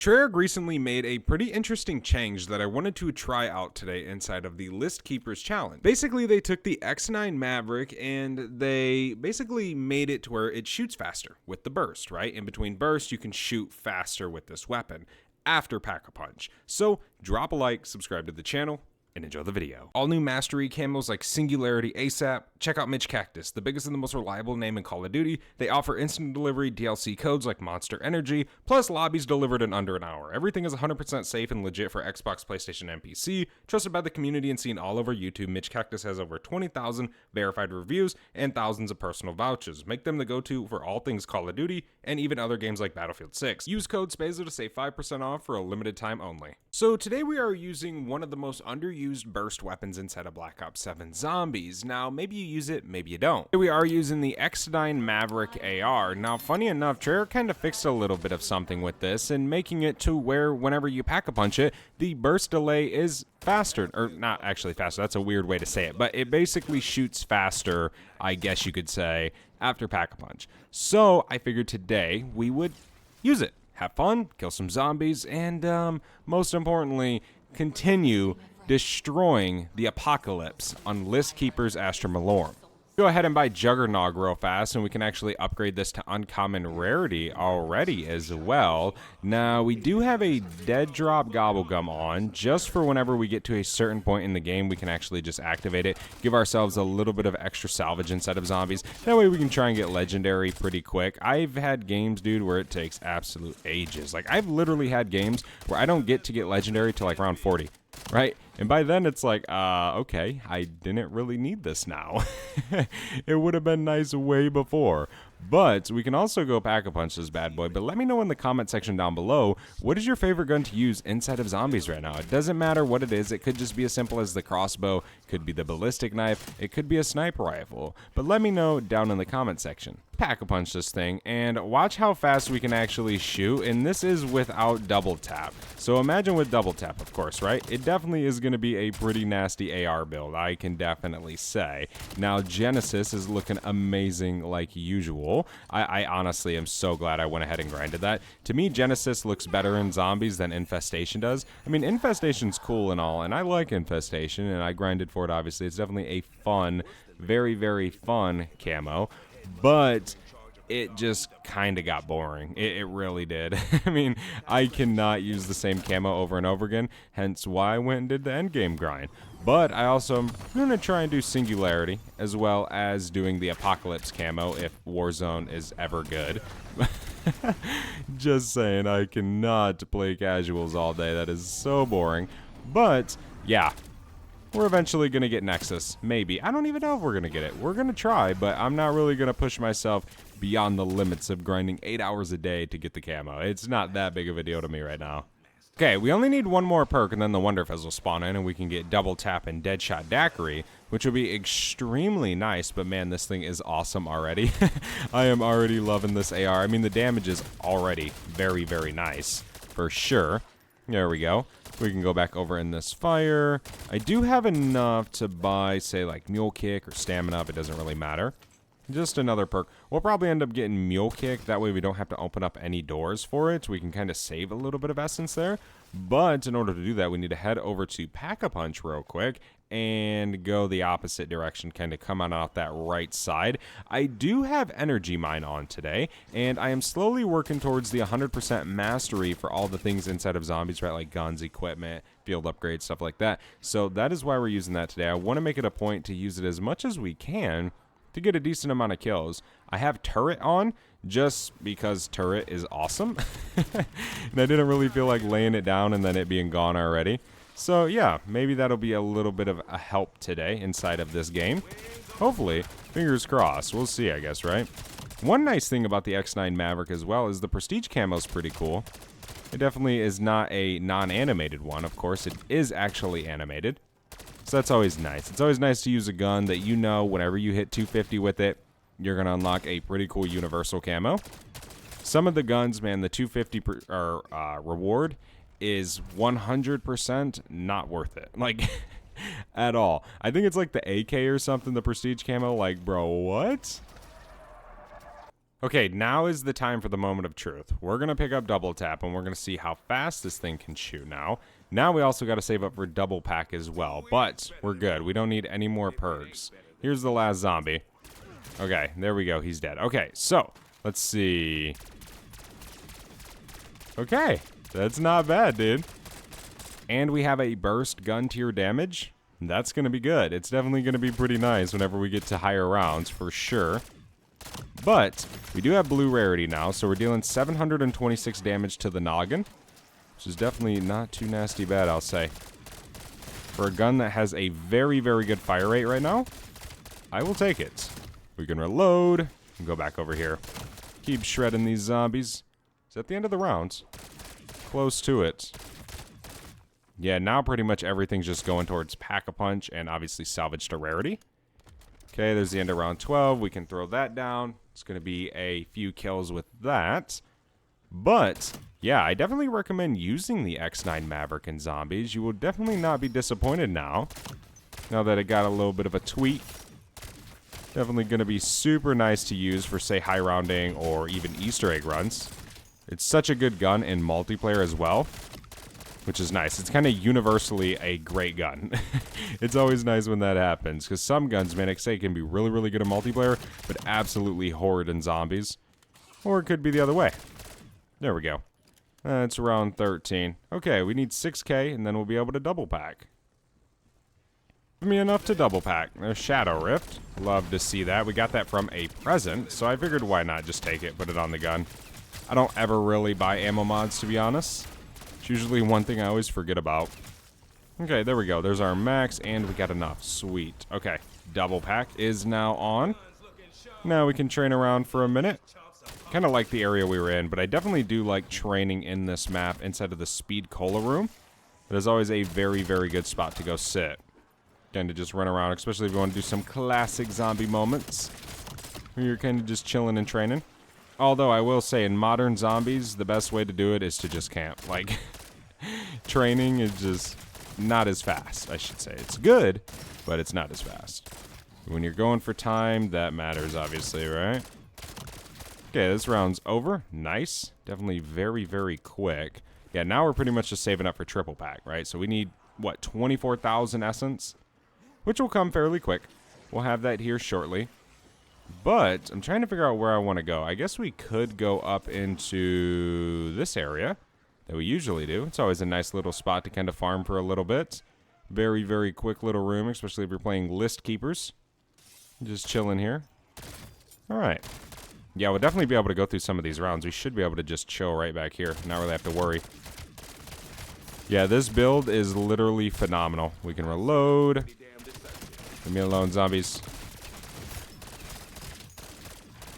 Treyarch recently made a pretty interesting change that I wanted to try out today inside of the List Keepers Challenge. Basically, they took the X9 Maverick and they basically made it to where it shoots faster with the burst, right? In between bursts, you can shoot faster with this weapon after Pack-a-Punch. So drop a like, subscribe to the channel, and enjoy the video. All new mastery camos like Singularity ASAP. Check out Mitch Cactus, the biggest and the most reliable name in Call of Duty. They offer instant delivery DLC codes like Monster Energy, plus lobbies delivered in under an hour. Everything is 100% safe and legit for Xbox, PlayStation, and PC. Trusted by the community and seen all over YouTube, Mitch Cactus has over 20,000 verified reviews and thousands of personal vouchers. Make them the go-to for all things Call of Duty and even other games like Battlefield 6. Use code SPAZO to save 5% off for a limited time only. So today we are using one of the most underused burst weapons inside of Black Ops 7 Zombies. Now, maybe you use it, maybe you don't. We are using the X9 Maverick AR. Now, funny enough, Treyarch kind of fixed a little bit of something with this and making it to where whenever you Pack-a-Punch it, the burst delay is faster, or not actually faster, that's a weird way to say it, but it basically shoots faster, I guess you could say, after Pack-a-Punch. So, I figured today we would use it. Have fun, kill some zombies, and most importantly, continue destroying the apocalypse on List Keepers Astra Malorum. Go ahead and buy Juggernog real fast, and we can actually upgrade this to uncommon rarity already as well. Now, we do have a dead drop Gobblegum on, just for whenever we get to a certain point in the game, we can actually just activate it, give ourselves a little bit of extra salvage instead of zombies. That way we can try and get legendary pretty quick. I've had games, dude, where it takes absolute ages. Like, I've literally had games where I don't get to get legendary till like round 40. Right? And by then it's like, okay, I didn't really need this now. It would have been nice way before. But we can also go Pack-a-Punch this bad boy. But let me know in the comment section down below, what is your favorite gun to use inside of zombies right now? It doesn't matter what it is. It could just be as simple as the crossbow. It could be the ballistic knife. It could be a sniper rifle. But let me know down in the comment section. Pack-a-Punch this thing and watch how fast we can actually shoot. And this is without double tap. So imagine with double tap, of course, right? It definitely is going to be a pretty nasty AR build, I can definitely say. Now, Genesis is looking amazing like usual. I honestly am so glad I went ahead and grinded that. To me, Genesis looks better in zombies than Infestation does. I mean, Infestation's cool and all, and I like Infestation, and I grinded for it, obviously. It's definitely a fun, very, very fun camo, but it just kind of got boring. It really did. I mean, I cannot use the same camo over and over again, hence why I went and did the endgame grind. But I also am going to try and do Singularity, as well as doing the Apocalypse camo if Warzone is ever good. Just saying, I cannot play casuals all day. That is so boring. But, yeah. We're eventually going to get Nexus. Maybe. I don't even know if we're going to get it. We're going to try, but I'm not really going to push myself beyond the limits of grinding 8 hours a day to get the camo. It's not that big of a deal to me right now. Okay, we only need one more perk, and then the Wonder Fizz will spawn in, and we can get Double Tap and Deadshot Daiquiri, which will be extremely nice, but man, this thing is awesome already. I am already loving this AR. I mean, the damage is already very, very nice, for sure. There we go. We can go back over in this fire. I do have enough to buy, say, like Mule Kick or Stamina, but it doesn't really matter. Just another perk. We'll probably end up getting Mule Kick. That way we don't have to open up any doors for it. We can kind of save a little bit of essence there. But in order to do that, we need to head over to Pack-a-Punch real quick and go the opposite direction, kind of come on out that right side. I do have Energy Mine on today, and I am slowly working towards the 100% mastery for all the things inside of zombies, right? Like guns, equipment, field upgrades, stuff like that. So that is why we're using that today. I want to make it a point to use it as much as we can to get a decent amount of kills. I have Turret on just because Turret is awesome. And I didn't really feel like laying it down and then it being gone already. So yeah, maybe that'll be a little bit of a help today inside of this game. Hopefully, fingers crossed. We'll see, I guess, right? One nice thing about the X9 Maverick as well is the Prestige camo is pretty cool. It definitely is not a non-animated one, of course. It is actually animated. So that's always nice. It's always nice to use a gun that you know whenever you hit 250 with it, you're going to unlock a pretty cool universal camo. Some of the guns, man, the 250 reward is 100% not worth it. Like, at all. I think it's like the AK or something, the Prestige camo. Like, bro, what? Okay, now is the time for the moment of truth. We're going to pick up double tap, and we're going to see how fast this thing can shoot now. Now we also got to save up for double pack as well, but we're good. We don't need any more perks. Here's the last zombie. Okay, there we go. He's dead. Okay, so let's see. Okay, that's not bad, dude. And we have a burst gun tier damage. That's going to be good. It's definitely going to be pretty nice whenever we get to higher rounds, for sure. But we do have blue rarity now, so we're dealing 726 damage to the noggin, which is definitely not too nasty bad, I'll say. For a gun that has a very, very good fire rate right now, I will take it. We can reload and go back over here. Keep shredding these zombies. It's at the end of the round. Close to it. Yeah, now pretty much everything's just going towards Pack-a-Punch and obviously Salvage to rarity. Okay, there's the end of round 12. We can throw that down. It's going to be a few kills with that. But, yeah, I definitely recommend using the X9 Maverick in zombies. You will definitely not be disappointed now that it got a little bit of a tweak. Definitely going to be super nice to use for, say, high rounding or even Easter egg runs. It's such a good gun in multiplayer as well, which is nice. It's kind of universally a great gun. It's always nice when that happens, because some guns, man, say can be really, really good in multiplayer, but absolutely horrid in zombies. Or it could be the other way. There we go. It's round 13. Okay, we need 6k, and then we'll be able to double pack. Give me enough to double pack. There's Shadow Rift. Love to see that. We got that from a present, so I figured why not just take it, put it on the gun. I don't ever really buy ammo mods, to be honest. It's usually one thing I always forget about. Okay, there we go. There's our max, and we got enough. Sweet. Okay, double pack is now on. Now we can train around for a minute. Kind of like the area we were in, but I definitely do like training in this map inside of the Speed Cola room. It is always a very, very good spot to go sit. Kind of just run around, especially if you want to do some classic zombie moments where you're kind of just chilling and training. Although I will say, in modern zombies, the best way to do it is to just camp. Like, training is just not as fast, I should say. It's good, but it's not as fast. When you're going for time, that matters, obviously, right? Okay, this round's over. Nice. Definitely very, very quick. Yeah, now we're pretty much just saving up for triple pack, right? So we need, what, 24,000 essence? Which will come fairly quick. We'll have that here shortly. But I'm trying to figure out where I want to go. I guess we could go up into this area that we usually do. It's always a nice little spot to kind of farm for a little bit. Very, very quick little room, especially if you're playing list keepers. Just chilling here. All right. Yeah, we'll definitely be able to go through some of these rounds. We should be able to just chill right back here. Not really have to worry. Yeah, this build is literally phenomenal. We can reload. Leave me alone, zombies.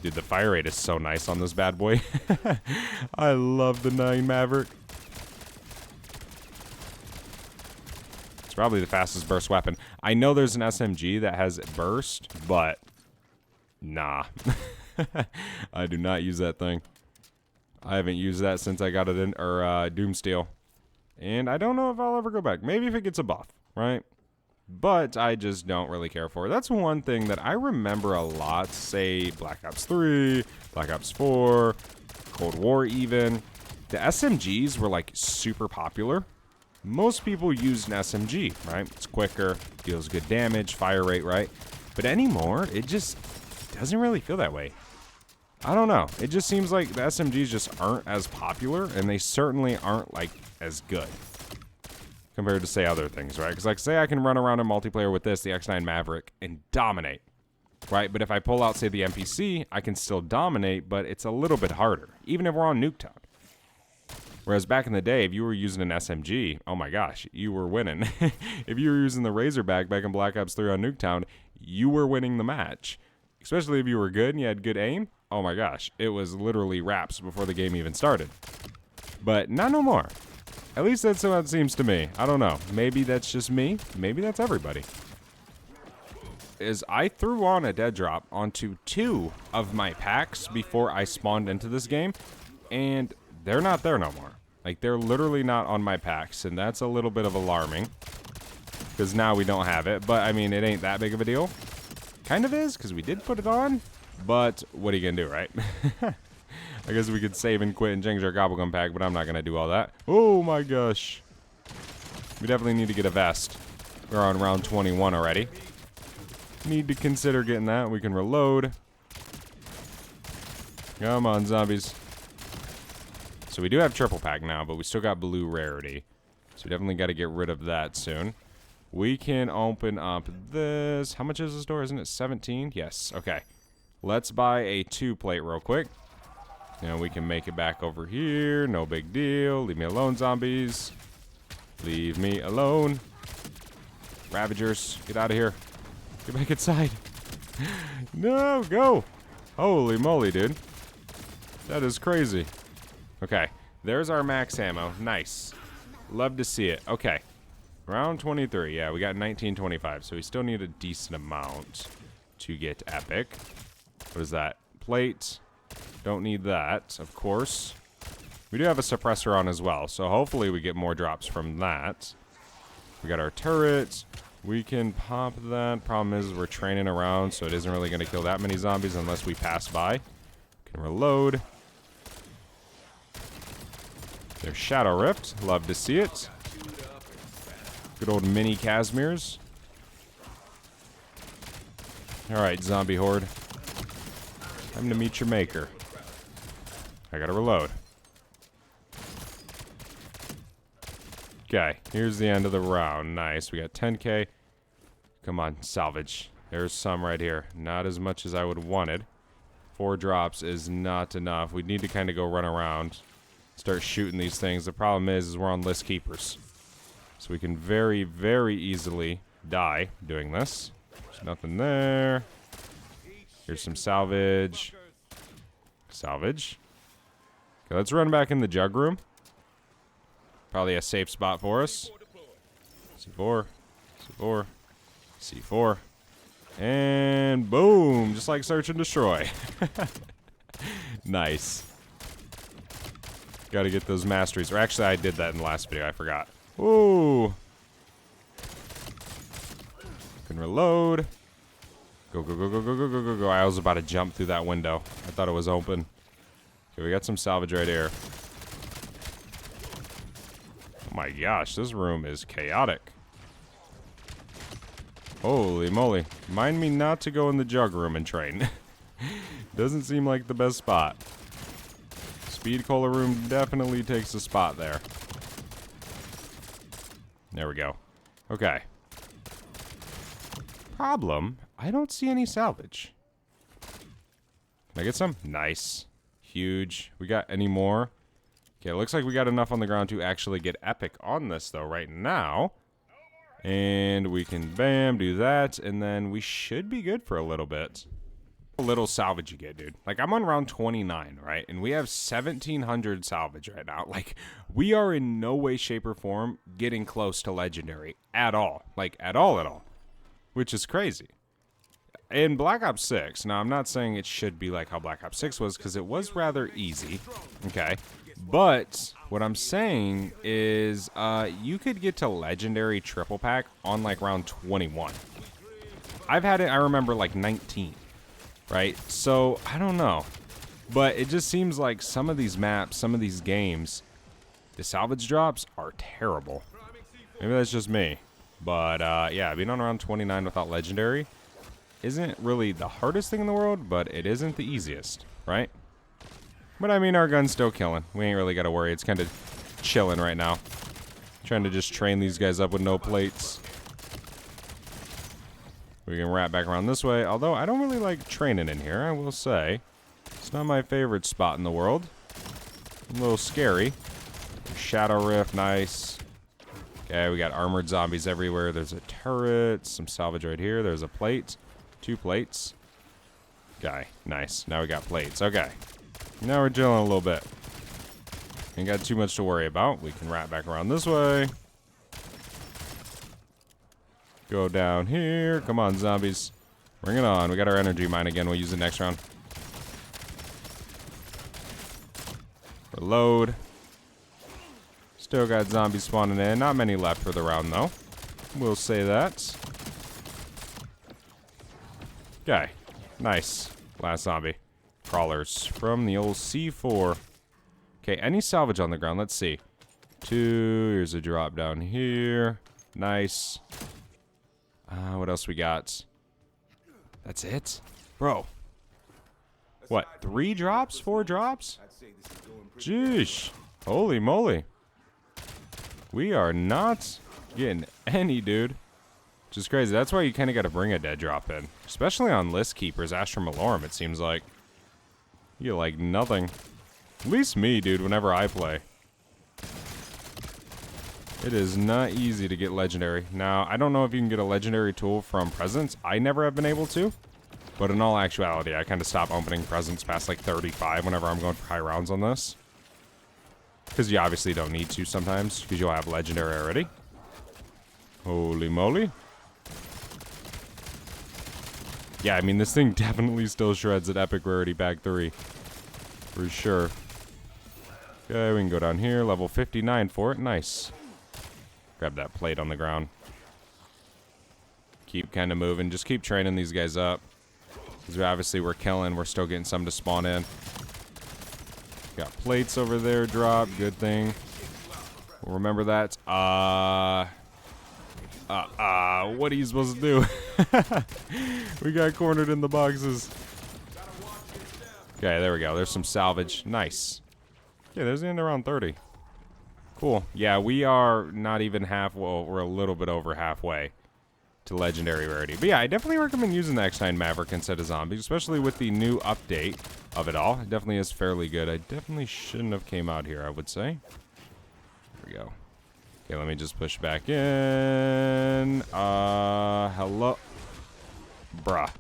Dude, the fire rate is so nice on this bad boy. I love the 9 Maverick. It's probably the fastest burst weapon. I know there's an SMG that has burst, but nah. I do not use that thing. I haven't used that since I got it in, or Doomsteel. And I don't know if I'll ever go back. Maybe if it gets a buff, right? But I just don't really care for it. That's one thing that I remember a lot, say Black Ops 3, Black Ops 4, Cold War even. The SMGs were like super popular. Most people use an SMG, right? It's quicker, deals good damage, fire rate, right? But anymore, it just doesn't really feel that way. I don't know. It just seems like the SMGs just aren't as popular, and they certainly aren't like as good compared to, say, other things, right? Because, like, say I can run around in multiplayer with this, the X9 Maverick, and dominate, right? But if I pull out, say, the NPC, I can still dominate, but it's a little bit harder, even if we're on Nuketown. Whereas back in the day, if you were using an SMG, oh my gosh, you were winning. If you were using the Razorback back in Black Ops 3 on Nuketown, you were winning the match. Especially if you were good and you had good aim, oh my gosh, it was literally wraps before the game even started. But not no more. At least that's what it seems to me. I don't know. Maybe that's just me. Maybe that's everybody. I threw on a dead drop onto 2 of my packs before I spawned into this game, and they're not there no more. Like, they're literally not on my packs, and that's a little bit of alarming, because now we don't have it. But, I mean, it ain't that big of a deal. Kind of is, because we did put it on, But what are you gonna do, right? I guess we could save and quit and change our gobblegum pack, but I'm not gonna do all that. Oh my gosh. We definitely need to get a vest. We're on round 21 already. Need to consider getting that. We can reload. Come on, zombies. So we do have triple pack now, but we still got blue rarity. So we definitely got to get rid of that soon. We can open up this. How much is this door? Isn't it 17? Yes. Okay. Let's buy a 2-plate real quick. You know, we can make it back over here. No big deal. Leave me alone, zombies. Leave me alone. Ravagers, get out of here. Get back inside. No, go. Holy moly, dude. That is crazy. Okay, there's our max ammo. Nice. Love to see it. Okay. Round 23. Yeah, we got 1925, so we still need a decent amount to get epic. What is that? Plate. Don't need that, of course. We do have a suppressor on as well, so hopefully we get more drops from that. We got our turret. We can pop that. Problem is we're training around, so it isn't really going to kill that many zombies unless we pass by. Can reload. There's Shadow Rift. Love to see it. Good old mini Casimirs. Alright, zombie horde. Time to meet your maker. I gotta reload. Okay, here's the end of the round. Nice. We got 10k. Come on, salvage. There's some right here. Not as much as I would have wanted. 4 drops is not enough. We need to kind of go run around. Start shooting these things. The problem is we're on list keepers. So we can very, very easily die doing this. There's nothing there. Here's some salvage. Salvage. Okay, let's run back in the jug room. Probably a safe spot for us. C4. C4. C4. And boom! Just like search and destroy. Nice. Gotta get those masteries. Or actually, I did that in the last video. I forgot. Ooh. Can reload. Go, go, go, go, go, go, go, go, go. I was about to jump through that window. I thought it was open. Okay, we got some salvage right here. Oh my gosh, this room is chaotic. Holy moly. Mind me not to go in the jug room and train. Doesn't seem like the best spot. Speed cola room definitely takes a spot there. There we go. Okay. Problem, I don't see any salvage. Can I get some? Nice. Huge. We got any more? Okay, it looks like we got enough on the ground to actually get epic on this, though, right now. And we can, bam, do that, and then we should be good for a little bit. A little salvage you get, dude. Like, I'm on round 29, right? And we have 1,700 salvage right now. Like, we are in no way, shape, or form getting close to legendary at all. Like, at all. Which is crazy. In Black Ops 6, now I'm not saying it should be like how Black Ops 6 was, because it was rather easy, okay? But what I'm saying is you could get to legendary triple pack on like round 21. I've had it, I remember, like 19, right? So, I don't know. But it just seems like some of these maps, some of these games, the salvage drops are terrible. Maybe that's just me. But, yeah, being on around 29 without legendary isn't really the hardest thing in the world, but it isn't the easiest, right? But, I mean, our gun's still killing. We ain't really got to worry. It's kind of chilling right now. Trying to just train these guys up with no plates. We can wrap back around this way, although I don't really like training in here, I will say. It's not my favorite spot in the world. A little scary. Shadow Rift, nice. Okay, we got armored zombies everywhere. There's a turret, some salvage right here. There's a plate. 2 plates. Okay, nice. Now we got plates. Okay. Now we're chilling a little bit. Ain't got too much to worry about. We can wrap back around this way. Go down here. Come on, zombies. Bring it on. We got our energy mine again. We'll use it next round. Reload. Still got zombies spawning in. Not many left for the round, though. We'll say that. Okay. Nice. Last zombie. Crawlers from the old C4. Okay, any salvage on the ground? Let's see. 2. Here's a drop down here. Nice. What else we got? That's it? Bro. What? 3 drops? 4 drops? Jeez. Holy moly. We are not getting any, dude. Which is crazy. That's why you kind of got to bring a dead drop in. Especially on list keepers, Astra Malorum, it seems like. You get like nothing. At least me, dude, whenever I play. It is not easy to get legendary. Now, I don't know if you can get a legendary tool from presents. I never have been able to. But in all actuality, I kind of stop opening presents past like 35 whenever I'm going for high rounds on this. Because you obviously don't need to sometimes, because you'll have legendary already. Holy moly. Yeah, I mean, this thing definitely still shreds at Epic Rarity Bag 3. For sure. Okay, we can go down here. Level 59 for it. Nice. Grab that plate on the ground. Keep kind of moving. Just keep training these guys up. Because obviously we're killing. We're still getting some to spawn in. Got plates over there drop. Good thing. We'll remember that. What are you supposed to do? We got cornered in the boxes. Okay, there we go. There's some salvage. Nice. Yeah, there's the end around 30. Cool. Yeah, we are not even half. Well, we're a little bit over halfway to legendary rarity. But yeah, I definitely recommend using the X9 Maverick instead of zombies, especially with the new update of it all. It definitely is fairly good. I definitely shouldn't have came out here, I would say. There we go. Okay, let me just push back in. Hello. Bruh.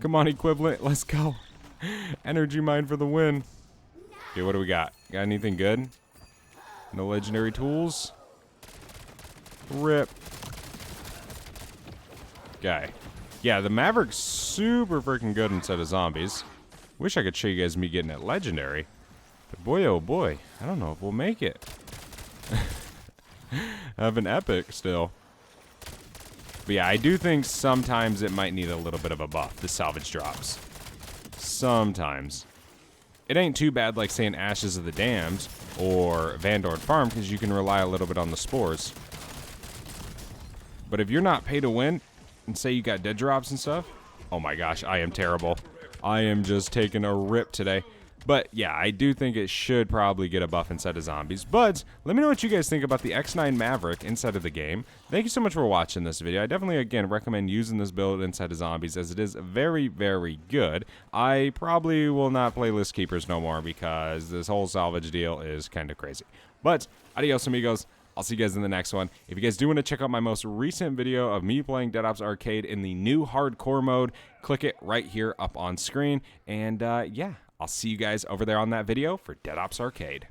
Come on, equivalent. Let's go. Energy mine for the win. Okay, what do we got? Got anything good? No legendary tools? Rip. Okay. Yeah, the Maverick's super freaking good instead of zombies. Wish I could show you guys me getting it legendary. But boy, oh boy. I don't know if we'll make it. I have an epic still. But yeah, I do think sometimes it might need a little bit of a buff, the salvage drops. Sometimes. It ain't too bad like saying Ashes of the Damned or Vandorn Farm, because you can rely a little bit on the spores. But if you're not pay to win, and say you got dead drops and stuff, oh my gosh, I am terrible. I am just taking a rip today. But yeah, I do think it should probably get a buff instead of zombies. But let me know what you guys think about the X9 Maverick inside of the game. Thank you so much for watching this video. I definitely, again, recommend using this build inside of zombies, as it is very, very good. I probably will not play List Keepers no more, because this whole salvage deal is kind of crazy. But adios, amigos. I'll see you guys in the next one. If you guys do want to check out my most recent video of me playing Dead Ops Arcade in the new hardcore mode, click it right here up on screen. And yeah, I'll see you guys over there on that video for Dead Ops Arcade.